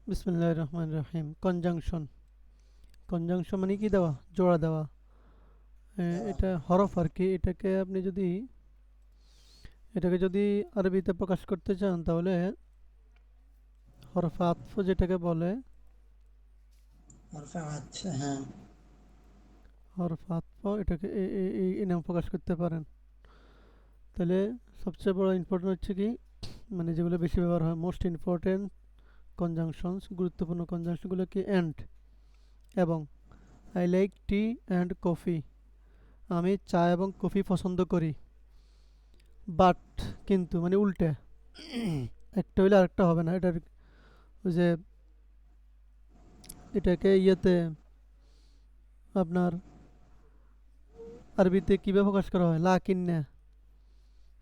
বিসমিল্লাহির রহমানির রহিম। Conjunction. Conjunction মানে কি দেওয়া, জোড়া দেওয়া। এটা হরফ আর কি। এটাকে যদি আরবিতে প্রকাশ করতে চান তাহলে হরফে আতফ যেটাকে বলে, হরফে আচ্ছা, হ্যাঁ। হরফে আতফ এটাকে এই নাম প্রকাশ করতে পারেন। তাহলে সবচেয়ে বড় ইম্পর্টেন্ট হচ্ছে কি, মানে যেগুলো বেশি ব্যবহার হয়, মোস্ট ইম্পর্টেন্ট কনজাংশনস, গুরুত্বপূর্ণ কনজাংশনগুলো কি, অ্যান্ড, এবং। I like tea and coffee, আমি চা এবং কফি পছন্দ করি। বাট, কিন্তু মানে উল্টে, একটা হইলে আরেকটা হবে না। এটার ওই যে এটাকে ইয়েতে আপনার আরবিতে কীভাবে প্রকাশ করা হয়, লা কিন্না।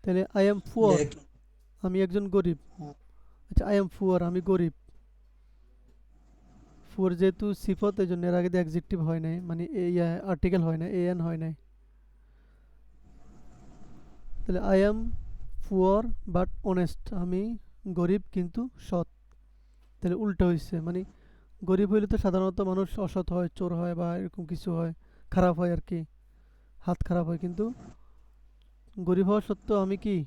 তাহলে আই এম পুয়ার, লেকিন। আমি একজন গরিব। হ্যাঁ, আচ্ছা, আই এম পুয়ার, আমি গরিব। পুয়ার যেহেতু সিফত, এই জন্য এর আগে অ্যাডজেক্টিভ হয় নাই, মানে এই আর্টিকেল হয় না, এ এন হয় নাই। তাহলে I am poor but honest, আমি গরিব কিন্তু সৎ। তাহলে উল্টো হয়েছে, মানে গরিব হইলে তো সাধারণত মানুষ অসৎ হয়, চোর হয়, বা এরকম কিছু হয়, খারাপ হয় আর কি, হাত খারাপ হয়। কিন্তু গরিব হওয়া সত্ত্বেও আমি কি,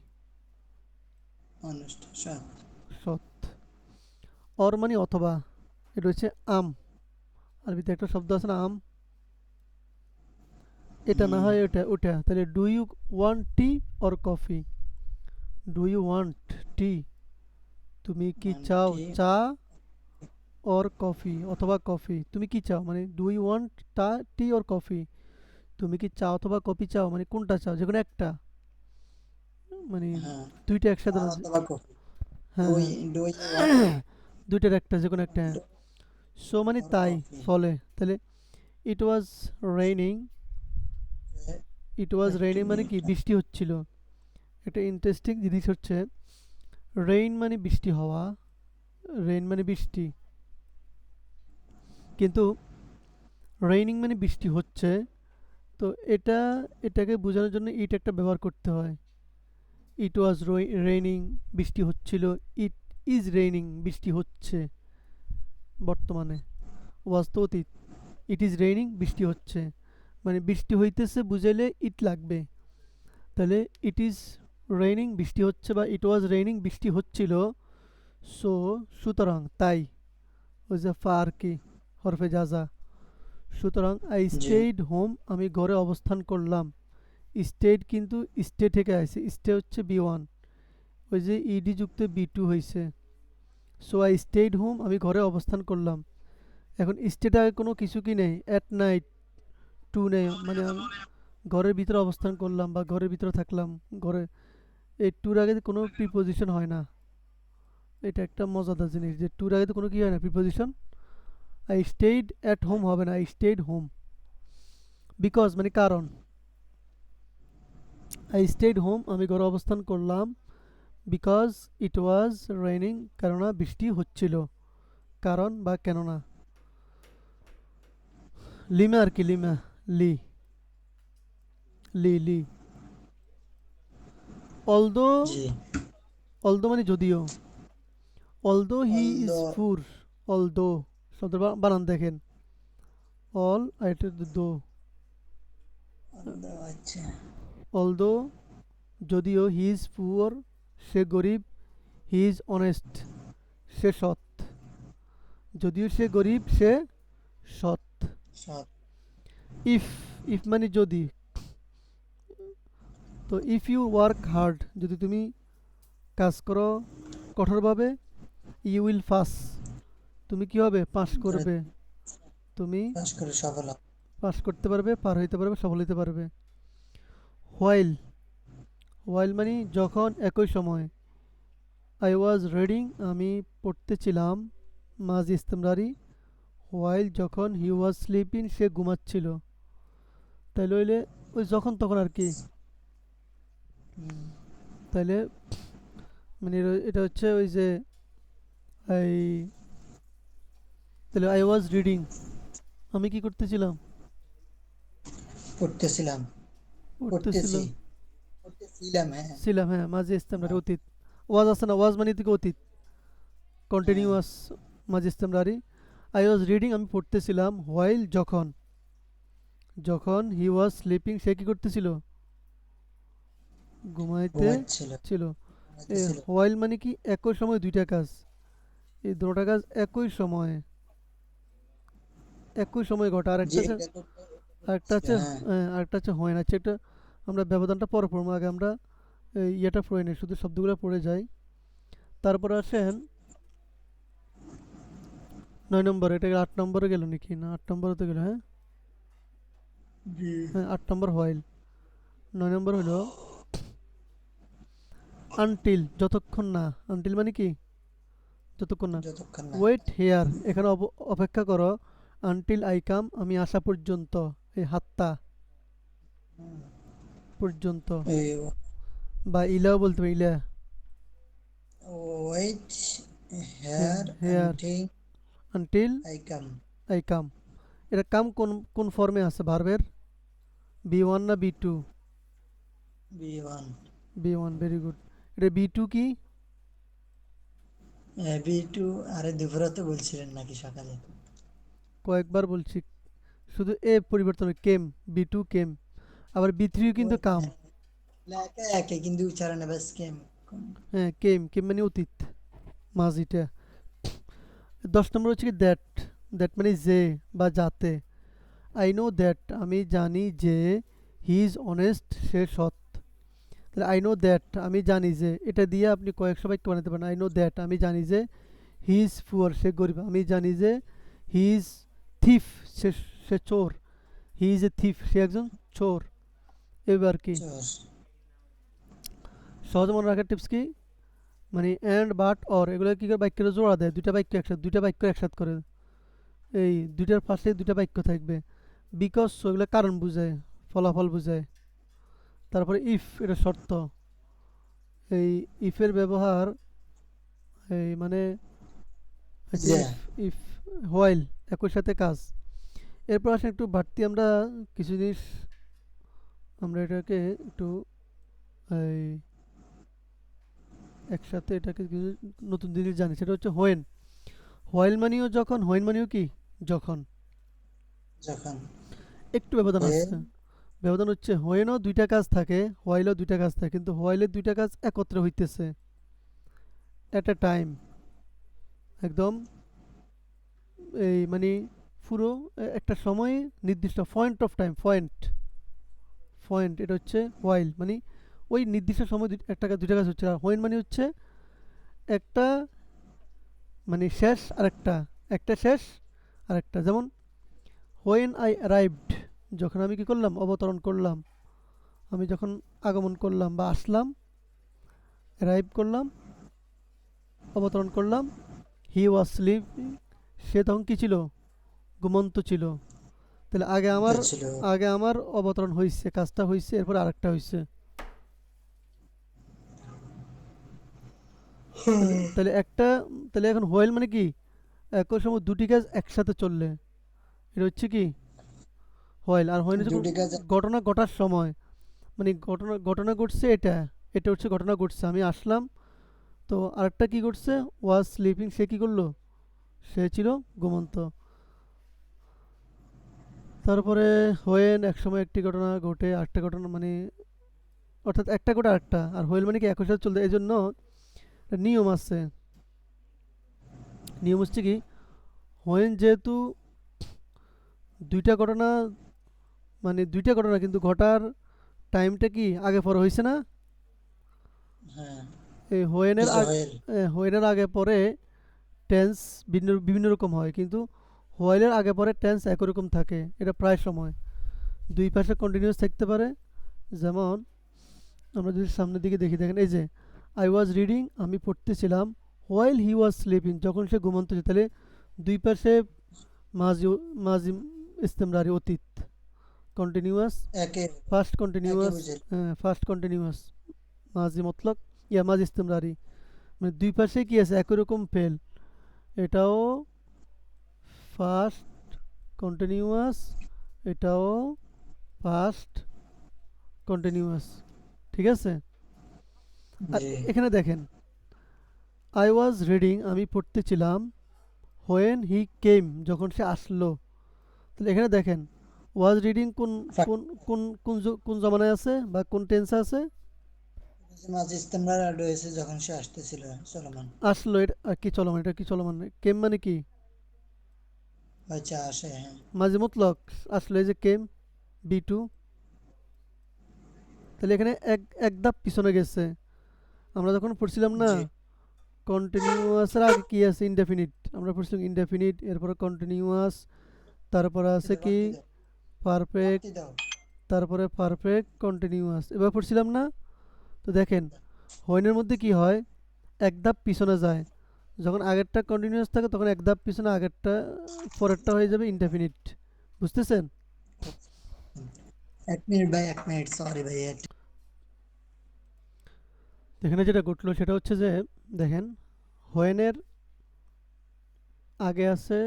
অনেস্ট, সৎ। সৎ। অর মানে অথবা, এটা হচ্ছে আম। আরবিতে একটা শব্দ আছে না, আম। এটা না হুম। হয় ওটা ওটা, তাহলে do you want tea or coffee. Do you want tea, তুমি কি চাও ওয়ান্টি। চা, অর কফি, অথবা কফি, তুমি কি চাও, মানে do you want tea or coffee, তুমি কি চা অথবা কফি চাও, মানে কোনটা চাও, যে কোনো একটা, মানে হ্যাঁ, দুইটা চা একসাথে না অথবা কফি। হ্যাঁ, ডু হ্যাঁ। ডু ইউ ওয়ান্ট দুইটার একটা, যে কোনো একটা, হ্যাঁ। সো মানে অর তাই, কফি? ফলে। তাহলে ইট ওয়াজ রেইনিং, ইট ওয়াজ একটু রেইনিং মানে কি, মিউটটা। বৃষ্টি হচ্ছিল। একটা ইন্টারেস্টিং জিনিস হচ্ছে, রেইন মানে বৃষ্টি হওয়া, রেইন মানে বৃষ্টি, কিন্তু রেইনিং মানে বৃষ্টি হচ্ছে। তো এটাকে বোঝানোর জন্য ইট একটা ব্যবহার করতে হয়। ইট ওয়াজ রেইনিং, বৃষ্টি হচ্ছিল। ইট ইজ রেইনিং, বৃষ্টি হচ্ছে বর্তমানে। ওয়াজ তো অতীত, ইট ইজ রেইনিং, বৃষ্টি হচ্ছে, মানে বৃষ্টি হইতেছে বুঝাইলে ইট লাগবে। তাহলে ইট ইজ রেইনিং, বৃষ্টি হচ্ছে, বা ইট ওয়াজ রেইনিং, বৃষ্টি হচ্ছিল। সো, সুতরাং, তাই। ওই যে ফা আর কি, হরফে জাজা। সুতরাং আই জি। স্টেইড হোম, আমি ঘরে অবস্থান করলাম। স্টেট কিন্তু স্টে থেকে আসে, স্টে হচ্ছে বি1, ওই যে ইডি যুক্ত বি2 হয়েছে। সো আই স্টেইড হোম, আমি ঘরে অবস্থান করলাম। এখন স্টেটা কোনো কিছু কি নেই, অ্যাট নাইট, টু নেই, মানে আমি ঘরের ভিতরে অবস্থান করলাম বা ঘরের ভিতরে থাকলাম। ঘরে, এই টুর আগে কোনো প্রিপোজিশন হয় না। এটা একটা মজাদার জিনিস যে টুর আগে তো কোনো কি হয় না, preposition. I stayed at home হবে না, আই স্টেইড হোম। বিকজ মানে কারণ, আই স্টেইড হোম, আমি ঘরে অবস্থান করলাম। বিকজ ইট ওয়াজ রেইনিং, কেননা বৃষ্টি হচ্ছিল, কারণ বা কেননা। লিমা আর কি, লিমা, লি, লি লি। অলদো, জি। অলদো মানে যদিও, অলদো হি ইজ অলদো। পুর, অলদো শব্দের বানান দেখেন, অল আর এটা দো। অলদো, আচ্ছা। অলদো, যদিও, হি ইজ পুয়ার, সে গরিব, হি ইজ অনেস্ট, সে সৎ। যদিও সে গরিব, সে সৎ। সৎ। ইফ, ইফ মানে যদি। তো ইফ ইউ ওয়ার্ক হার্ড, যদি তুমি কাজ করো কঠোরভাবে, ইউ উইল পাস, তুমি কি হবে, পাস করবে। তুমি পাস করে সফল হব। পাস করতে পারবে, পার হইতে পারবে, সফল হইতে পারবে। হোয়াইল, হোয়াইল মানে যখন, একই সময়। আই ওয়াজ রিডিং, আমি পড়তেছিলাম। মাঝ ইস্তেমরারি, হোয়াইল যখন, হি ওয়াজ স্লিপিং, সে ঘুমাচ্ছিল। তাইলে হইলে ওই যখন তখন আর কি। হুম। তাইলে মানে এটা হচ্ছে ওই যে এই, তাহলে আই ওয়াজ রিডিং, আমি কি করতেছিলাম, পড়তেছিলাম। পড়তেছি। পড়তেছিলাম। পড়তেছিলাম, হ্যাঁ। হ্যাঁ, মাঝে ইস্তেমরারি হ্যাঁ, অতীত। ওয়াজ আছে না, ওয়াজ মানে থেকে অতীত, হ্যাঁ। Continuous, Majhi ইস্তেমরারি। I was reading আমি পড়তেছিলাম, হোয়াইল যখন, যখন হি ওয়াজ স্লিপিং সে কি করতেছিল, ঘুমাইতে ঘুমাচ্ছিল, ছিল। এ ঘুমাইতেছিল। হোয়াইল মানে কি একই সময় দুইটা কাজ, এই দুটোটা কাজ একই সময়ে, একই সময় ঘটা। আর যে একটা হচ্ছে, এটা করতে এটা আরেকটা করতেছিল, হচ্ছে হ্যাঁ। আরেকটা হচ্ছে হয় না, হচ্ছে একটা, আমরা ব্যবধানটা পরে পড়বো, আগে আমরা এই ইয়েটা পড়ে নিই, শুধু শব্দগুলো পড়ে যাই। তারপরে আসেন 9 নম্বরে, এটা 8 নম্বরে গেল নাকি, না 8 নম্বরে তো গেল, হ্যাঁ জি। হ্যাঁ 8 নম্বর হোয়াইল। 9 নম্বর হলো আনটিল, যতক্ষণ না। আনটিল মানে কি, যতক্ষণ না। যতক্ষণ না। ওয়েট হেয়ার, এখানে অপেক্ষা করো, আনটিল আই কাম, আমি আসা পর্যন্ত, এই হাত্তা হুম। পর্যন্ত, এই বা ইলাও বলতে পারি, ইলা। ওয়েট হ্যাঁ here here until until I come. I come. এটা কাম কোন কোন ফর্মে আছে ভার্বের, বি 1 না B 2? B1। B 1, very good. এটা বি 2 কি? B2। আরে দুপুরে তো বলছিলেন নাকি সকালে? কয়েকবার বলছি, শুধু এ পরিবর্তন, কেম, বি 2 কেম। আবার বি 3 কিন্তু ওই কাম। একে একে কিন্তু উচ্চারণে ব্যাস কেম। হ্যাঁ কেম, কেম মানে অতীত, মাঝিটা। 10 নম্বর হচ্ছে কি দ্যাট, দ্যাট মানে যে বা যাতে। আই নো দ্যাট, আমি জানি যে, হি ইজ অনেস্ট, সে সৎ। তাহলে আই নো দ্যাট, আমি জানি যে, এটা দিয়ে আপনি কয়েকশো বাক্য বানাতে পারেন। আই নো দ্যাট, আমি জানি যে, হি ইজ পুয়ার, সে গরিব। আমি জানি যে, হি ইজ থিফ, সে সে চোর। হি ইজ এ থিফ, সে একজন চোর। এবার কি চোর। সহজ মনে রাখার টিপস কি, মানে অ্যান্ড বাট অর এগুলো কি করে বাক্যের জোড়া দেয়, দুইটা বাক্য একসাথে, দুইটা বাক্য একসাথে করে, এই দুইটার পাশে দুইটা বাক্য থাকবে। বিকজ ওইগুলো কারণ বুঝায়, ফলাফল বুঝায়। তারপরে ইফ, এটা শর্ত। এই ইফের ব্যবহার, এই মানে হচ্ছে যে। ইফ, ইফ হোয়াইল, একই সাথে কাজ। এরপর আসেন একটু বাড়তি আমরা কিছু জিনিস, আমরা এটাকে একটু এই একসাথে এটাকে কিছু নতুন জিনিস জানি, সেটা হচ্ছে হোয়েন। হোয়াইল মানিও যখন, হোয়েন মানিও কি, যখন। যখন। একটু ব্যবধান হয়ে। আছে, ব্যবধান হচ্ছে হোয়েনও দুইটা কাজ থাকে, হোয়াইলও দুইটা কাজ থাকে, কিন্তু হোয়াইলের দুইটা কাজ একত্রে হইতেছে এট এ টাইম, একদম এই মানে পুরো একটা সময়ে, নির্দিষ্ট point of time, point, point, এটা হচ্ছে হোয়াইল মানে ওই নির্দিষ্ট সময় একটা কাজ দুইটা কাজ হচ্ছে। আর হোয়েন মানে হচ্ছে একটা, মানে শেষ আর একটা, একটা শেষ আর একটা। যেমন হোয়েন আই অ্যারাইভড, যখন আমি কি করলাম, অবতরণ করলাম, আমি যখন আগমন করলাম বা আসলাম, অ্যারাইভ করলাম, অবতরণ করলাম। হি ওয়াজ স্লিপিং, সে তখন কি ছিল, ঘুমন্ত ছিল। তাহলে ঘুমটা ছিল। আগে আমার অবতরণ হয়েছে, কাজটা হয়েছে, এরপর আরেকটা হয়েছে। তাহলে একটা, তাহলে এখন হোয়েল মানে কি, একই সময় দুটি কাজ একসাথে চললে, এটা হচ্ছে কি হোয়েল। আর হোয়েল হচ্ছে দুটি কাজ। ঘটনা ঘটার সময়, মানে ঘটনা ঘটনা ঘটছে, এটা এটা হচ্ছে ঘটনা ঘটছে, আমি আসলাম, তো আরেকটা কি করছে, ওয়াজ স্লিপিং, সে কি করলো, সে ছিল ঘুমন্ত। তারপরে হোয়েন একসময় একটি ঘটনা ঘটে, আরেকটা ঘটনা মানে, অর্থাৎ একটা ঘটে আরেকটা। আর হোয়েল মানে কি একই সাথে চলতে, এই জন্য একটা নিয়ম আছে। নিয়ম হচ্ছে কি, হোয়েন যেহেতু দুইটা ঘটনা, মানে দুইটা ঘটনা কিন্তু ঘটার টাইমটা কি আগে পরে হয়েছে না, হ্যাঁ। এই হোয়েনের কিছু আগে, হয়েল। হোয়েনের আগে পরে টেন্স ভিন্ন বিভিন্ন রকম হয়, কিন্তু হোয়াইলের আগে পরে টেন্স একই রকম থাকে, এটা প্রায় সময় দুই পাশে কন্টিনিউয়াস থাকতে পারে। যেমন আমরা যদি সামনের দিকে দেখি, দেখেন এই যে আই ওয়াজ রিডিং, আমি পড়তেছিলাম, হোয়াইল হি ওয়াজ স্লিপিং, যখন সে ঘুমন্ত ছিল। তাহলে দুই পাশে মাজি, মাজি ইস্তেমরারি, অতীত কন্টিনিউয়াস, একে ফার্স্ট একে কন্টিনিউয়াস, বুঝে। ফার্স্ট কন্টিনিউয়াস, মাজি মতলব, ইয়া মাজি ইস্তেমরারি, মানে দুই পাশে কি আছে একই রকম ফেল। এটাও ফার্স্ট কন্টিনিউয়াস, এটাও ফার্স্ট কন্টিনিউয়াস, ঠিক আছে। আর জি। এখানে দেখেন, আই ওয়াজ রিডিং, আমি পড়তেছিলাম, হোয়েন হি কেম, যখন সে আসলো। তাহলে এখানে দেখেন ওয়াজ রিডিং কোন কোন কোন জমানায় আছে বা কোন টেন্সে আছে? মাঝে ইস্তেমরার অ্যাড হয়েছে যখন সে আসতেছিল চলমান। আসলো, এটা কি চলমান, এটা কি চলমান? কেম মানে কি? আচ্ছা আসে, হ্যাঁ। মাঝে মুতলক আসলো, এই যে কেম, বি টু। তাহলে এখানে এক ধাপ পিছনে গেছে। আমরা যখন পড়ছিলাম না জি। কন্টিনিউয়াসের আগে কি আছে? ইনডেফিনিট। আমরা পড়ছিলাম ইনডেফিনিট, এরপরে কন্টিনিউয়াস, তারপরে বাড়তি আছে দাও, কি বাড়তি দাও, পারফেক্ট, বাড়তি দাও। তারপরে পারফেক্ট কন্টিনিউয়াস, এবার পড়ছিলাম না? তো দেখেন হোয়েনের মধ্যে কি হয়, এক ধাপ পিছনে যায়। যখন আগেরটা কন্টিনিউয়াস থাকে তখন এক ধাপ পিছনে আগেরটা, পরেরটা হয়ে যাবে ইনডেফিনিট। বুঝতেছেন? এক মিনিট ভাই, এক মিনিট, সরি ভাই। এখানে যেটা ঘটলো সেটা হচ্ছে যে দেখেন হোয়েনের আগে আছে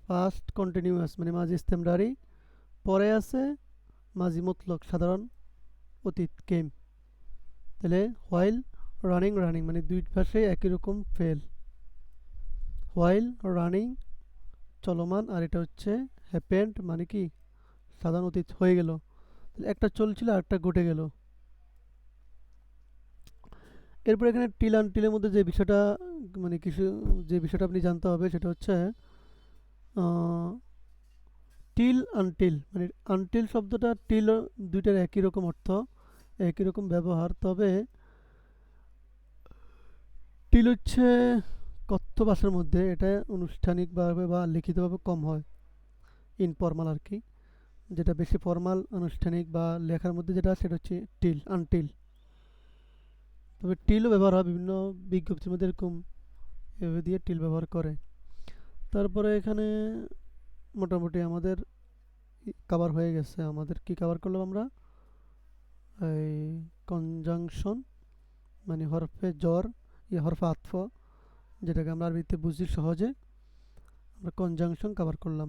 ফার্স্ট কন্টিনিউয়াস মানে মাঝি ইস্তেমরারি, পরে আছে মাঝি মতলক সাধারণ অতীত কেম। তাহলে হোয়াইল রানিং রানিং মানে দুই পাশে একই রকম ফেল। হোয়াইল রানিং চলমান, আর এটা হচ্ছে হ্যাপেন্ড মানে কি সাধারণ অতীত হয়ে গেল। তাহলে একটা চলছিল আর একটা ঘটে গেল। এরপর এখানে টিল আনটিলের মধ্যে যে বিষয়টা মানে কিছু, যে বিষয়টা আপনি জানতে হবে সেটা হচ্ছে টিল আনটিল মানে আনটিল শব্দটা টিল দুইটার একই রকম অর্থ, একই রকম ব্যবহার, তবে টিল হচ্ছে কথ্য ভাষার মধ্যে এটা আনুষ্ঠানিকভাবে বা লিখিতভাবে কম হয়, ইনফর্মাল আর কি। যেটা বেশি ফর্মাল আনুষ্ঠানিক বা লেখার মধ্যে যেটা সেটা হচ্ছে টিল আনটিল। তবে টিলও ব্যবহার হয় বিভিন্ন বিজ্ঞপ্তির মধ্যে, এরকম এভাবে দিয়ে টিল ব্যবহার করে। তারপরে এখানে মোটামুটি আমাদের কভার হয়ে গেছে। আমাদের কি কভার করলাম আমরা? এই কনজাংশন মানে হরফে জ্বর, হরফে আতফ, যেটাকে আমরা আরবিতে বুঝি সহজে, আমরা কনজাংশন কভার করলাম।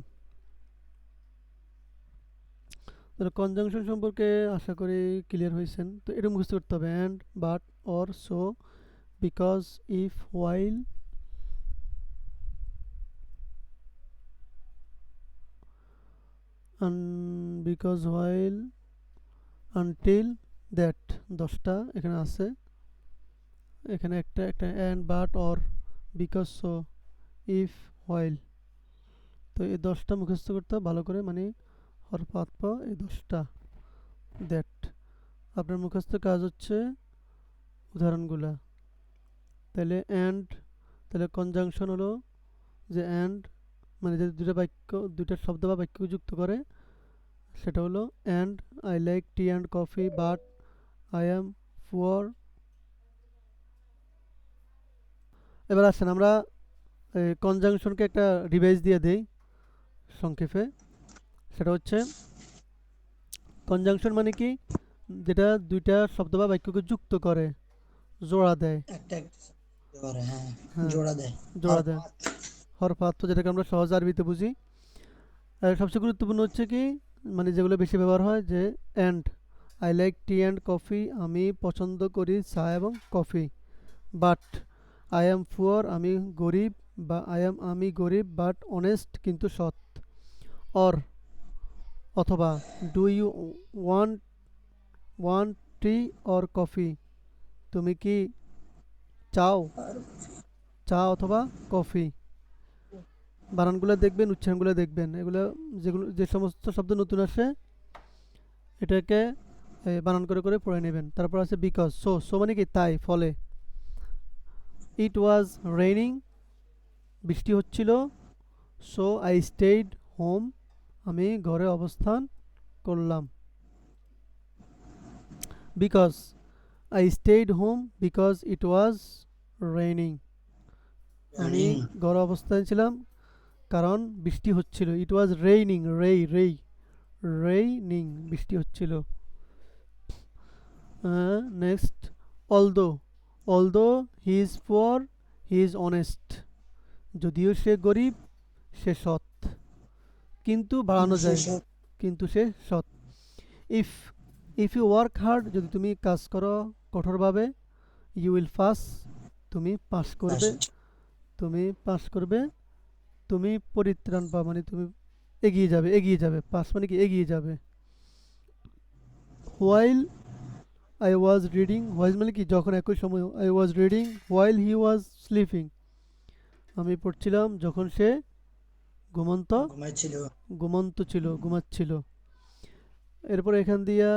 তাহলে কনজাংশন সম্পর্কে আশা করি ক্লিয়ার হয়েছেন। তো এটা মুখস্থ করতে হবে, and, but, or, so, because, if, while, because, while, until, that, 10টা এখানে আছে। এখানে একটা একটা and, but, or, because, so, if, while. তো এই 10টা মুখস্থ করতে হবে ভালো করে, মানে হরফ আতফ এই 10টা। দ্যাট আপনার মুখস্থ কাজ হচ্ছে উদাহরণগুলা। তাহলে অ্যান্ড, তাহলে কনজাংশন হলো যে অ্যান্ড মানে যে দুটা বাক্য, দুইটা শব্দ বা বাক্য যুক্ত করে, সেটা হলো and I like tea and coffee, but I am poor. এবার আসেন আমরা কনজাংশনকে একটা রিভাইজ দিয়ে দেই সংক্ষেপে। সেটা হচ্ছে কনজাংশন মানে কি, যেটা দুইটা শব্দ বা বাক্যকে যুক্ত করে, জোড়া দেয়। একটা একটা শব্দ করে, হ্যাঁ। হ্যাঁ, জোড়া দেয়। জোড়া দেয়। হরফাত। হরফার্থ যেটাকে আমরা সহজ আরবিতে বুঝি। আর সবচেয়ে গুরুত্বপূর্ণ হচ্ছে কি, মানে যেগুলো বেশি ব্যবহার হয়, যে and I like tea and coffee, আমি পছন্দ করি চা এবং coffee. But I am poor, আমি গরিব, বা আমি গরিব বাট অনেস্ট কিন্তু সৎ। অর অথবা do you want want tea or coffee, তুমি কি চাও আর চা অথবা কফি। বানানগুলো দেখবেন, উচ্চারণগুলো দেখবেন, এগুলো যেগুলো যে সমস্ত শব্দ নতুন আসে এটাকে বানান করে করে পড়ে নেবেন। তারপর আছে বিকজ, সো, সো মানে কি তাই, ফলে। ইট ওয়াজ রেইনিং, বৃষ্টি হচ্ছিল। সো আই স্টেইড হোম, আমি ঘরে অবস্থান করলাম। Because I stayed home because it was raining, আমি রানিং। ঘরে অবস্থান ছিলাম কারণ বৃষ্টি হচ্ছিল। ইট ওয়াজ রেইনিং, রেইনিং বৃষ্টি হচ্ছিল। Next, although, although he is poor he is honest, যদিও সে গরিব সে সৎ। কিন্তু কিন্তু বাড়ানো যায়, সেসব কিন্তু সে সৎ। If if you work hard, যদি তুমি কাজ করো কঠোরভাবে, ইউ উইল পাস, তুমি পাস করবে। ফার্স্ট। তুমি পাস করবে, তুমি পরিত্রাণ পাও মানে তুমি এগিয়ে যাবে, পাস মানে কি এগিয়ে যাবে। While I was reading, while মানে কি যখন, একই সময়, I was reading while he was sleeping, আমি পড়ছিলাম যখন সে ঘুমন্ত ঘুমাইছিল। ঘুমাচ্ছিল। এরপর এখান দিয়া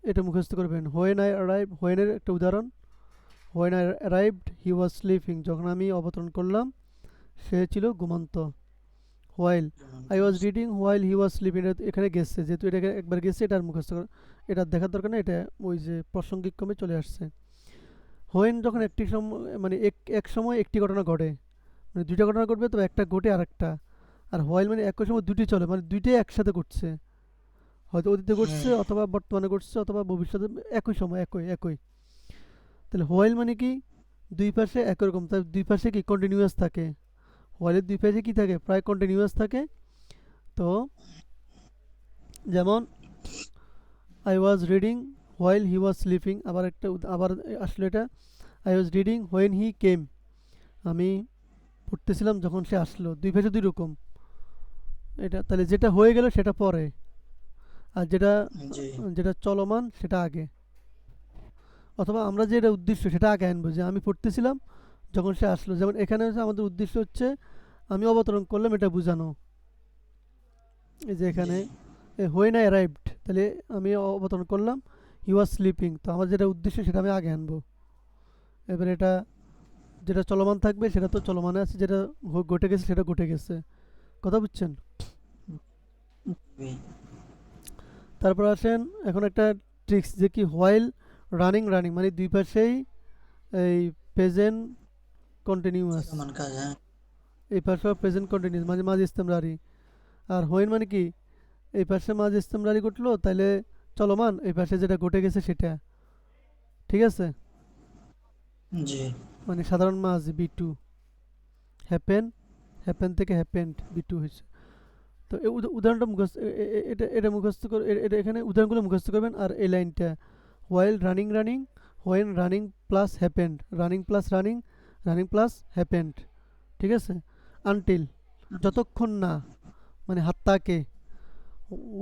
এটা মুখস্থ করবেন, হোয়েন আই অ্যারাইভ, হোয়েনের একটা উদাহরণ, when I arrived he was sleeping, যখন আমি অবতরণ করলাম সে ছিল ঘুমন্ত। While I was reading while he was sleeping, এখানে গেছে, যেহেতু এটাকে একবার গেছে এটা আর মুখস্থ করা, এটা দেখার দরকার না, এটা ওই যে প্রাসঙ্গিক ক্রমে চলে আসছে। হোয়েন যখন একটি সময় মানে এক সময় একটি ঘটনা ঘটে, মানে দুইটা ঘটনা ঘটবে তবে একটা ঘটে আর একটা। আর হোয়াইল মানে একই সময় দুটি চলে, মানে দুইটাই একসাথে ঘটছে, হয়তো অতীতে ঘটছে হ্যাঁ, অথবা বর্তমানে ঘটছে অথবা ভবিষ্যতে, একই সময় একই। তাহলে হোয়াইল মানে কি দুই পাশে একই রকম, তাই দুই পাশে কি কন্টিনিউয়াস থাকে, হোয়াইলের দুই পাশে কি থাকে প্রায় কন্টিনিউয়াস থাকে। তো যেমন I was reading while he was sleeping, আবার আসলে এটা I was reading when he came, আমি পড়তেছিলাম যখন সে আসলো, দুই পাশে দুই রকম। এটা তাহলে যেটা হয়ে গেল সেটা পরে, আর যেটা জি, যেটা চলমান সেটা আগে। অথবা আমরা যেটা উদ্দেশ্য সেটা আগে আনবো, যে আমি পড়তেছিলাম যখন সে আসলো, যেমন এখানে হচ্ছে আমাদের উদ্দেশ্য হচ্ছে আমি অবতরণ করলাম এটা বোঝানো। এই যে জি, এখানে হোয়েন আই অ্যারাইভড, তাহলে আমি অবতরণ করলাম, হি ওয়াজ স্লিপিং, তো আমার যেটা উদ্দেশ্য সেটা আমি আগে আনবো। এবার এটা যেটা চলমান থাকবে সেটা তো চলমানে আছে, যেটা ঘটে গেছে সেটা ঘটে গেছে, কথা বুঝছেন। জি। তারপর আসেন এখন একটা ট্রিক্স, যে কি হোয়াইল রানিং মানে দুই পাশেই এই প্রেজেন্ট কন্টিনিউয়াস, চলমান কাজ, হ্যাঁ। এই পাশে প্রেজেন্ট কন্টিনিউয়াস মানে মাঝে ইস্তেমরারি। আর হোয়েন মানে কি এই পাশে মাঝে ইস্তেমরারি ঘটলো তাইলে চলমান, এই পাশে যেটা ঘটে গেছে সেটা, ঠিক আছে। জি, মানে সাধারণ মাঝ বি টু, হ্যাপেন, হ্যাপেন থেকে হ্যাপেন্ড বি টু হয়েছে। তো এই উদাহরণটা মুখস্থ, এটা এটা মুখস্থ করে, এটা এখানে উদাহরণগুলো মুখস্থ করবেন। আর এই লাইনটা while running when running plus happened, running plus happened, ঠিক আছে। আনটিল যতক্ষণ না, মানে হাত্তাকে,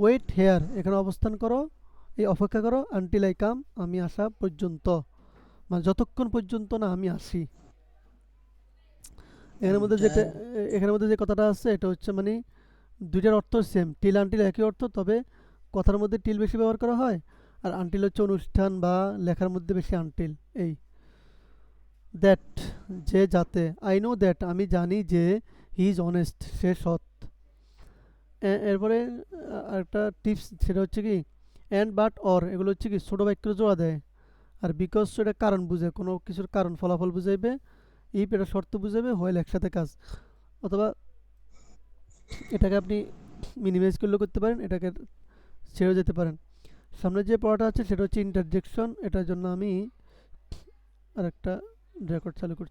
ওয়েট হেয়ার এখানে অবস্থান করো, এই অপেক্ষা করো, আনটিল আই কাম আমি আসা পর্যন্ত, মানে যতক্ষণ পর্যন্ত না আমি আসি। এখানের মধ্যে এটা যেটা, এখানের মধ্যে যে কথাটা আছে এটা হচ্ছে মানে দুইটার অর্থ সেম, টিল আনটিল একই অর্থ, তবে কথার মধ্যে টিল বেশি ব্যবহার করা হয়, আর আনটিল হচ্ছে অনুষ্ঠান বা লেখার মধ্যে বেশি আনটিল। এই দ্যাট, যে যাতে, আই নো দ্যাট আমি জানি যে, হি ইজ অনেস্ট সে সৎ। এরপরে আরেকটা টিপস সেটা হচ্ছে কি অ্যান্ড বাট অর, এগুলো হচ্ছে কি ছোটো বাক্যের জোড়া দেয়। আর বিকজ এটা কারণ বুঝে, কোনো কিছুর কারণ ফলাফল বুঝাইবে, ইফ এটা শর্ত বুঝাবে, হোয়েল একসাথে কাজ। অথবা এটাকে আপনি মিনিমাইজ করলেও করতে পারেন, এটাকে ছেড়ে যেতে পারেন। সামনে যে পড়াটা আছে সেটা হচ্ছে ইন্টারজেকশন, এটার জন্য আমি আরেকটা রেকর্ড চালু করছি।